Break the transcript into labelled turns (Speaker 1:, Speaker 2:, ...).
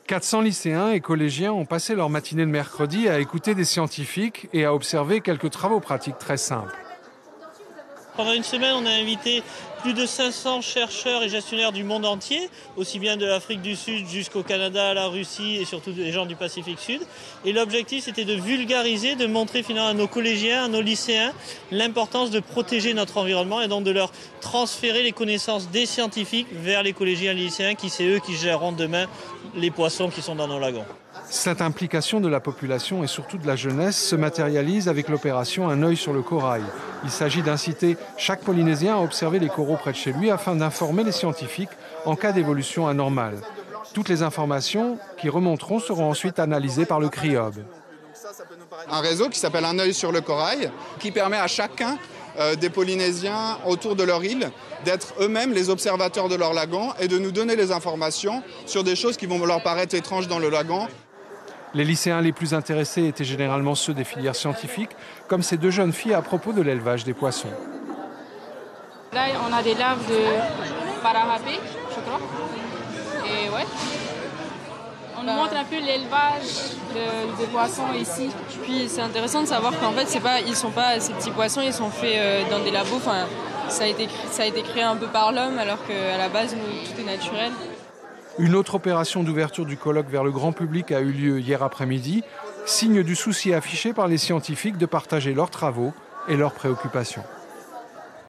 Speaker 1: 400 lycéens et collégiens ont passé leur matinée de mercredi à écouter des scientifiques et à observer quelques travaux pratiques très simples.
Speaker 2: Pendant une semaine, on a invité plus de 500 chercheurs et gestionnaires du monde entier, aussi bien de l'Afrique du Sud jusqu'au Canada, la Russie et surtout des gens du Pacifique Sud. Et l'objectif, c'était de vulgariser, de montrer finalement à nos collégiens, à nos lycéens, l'importance de protéger notre environnement et donc de leur transférer les connaissances des scientifiques vers les collégiens et les lycéens, qui c'est eux qui géreront demain les poissons qui sont dans nos lagons.
Speaker 1: Cette implication de la population et surtout de la jeunesse se matérialise avec l'opération Un œil sur le corail. Il s'agit d'inciter chaque Polynésien à observer les coraux près de chez lui afin d'informer les scientifiques en cas d'évolution anormale. Toutes les informations qui remonteront seront ensuite analysées par le CRIOB.
Speaker 3: Un réseau qui s'appelle Un œil sur le corail, qui permet à chacun des Polynésiens autour de leur île d'être eux-mêmes les observateurs de leur lagon et de nous donner les informations sur des choses qui vont leur paraître étranges dans le lagon.
Speaker 1: Les lycéens les plus intéressés étaient généralement ceux des filières scientifiques, comme ces deux jeunes filles à propos de l'élevage des poissons.
Speaker 4: Là, on a des larves de parahapé, je crois. Et ouais. On nous montre un peu l'élevage des poissons ici.
Speaker 5: Puis c'est intéressant de savoir qu'en fait, ces petits poissons, ils sont faits dans des labos. Enfin, ça a été créé un peu par l'homme, alors qu'à la base, tout est naturel.
Speaker 1: Une autre opération d'ouverture du colloque vers le grand public a eu lieu hier après-midi, signe du souci affiché par les scientifiques de partager leurs travaux et leurs préoccupations.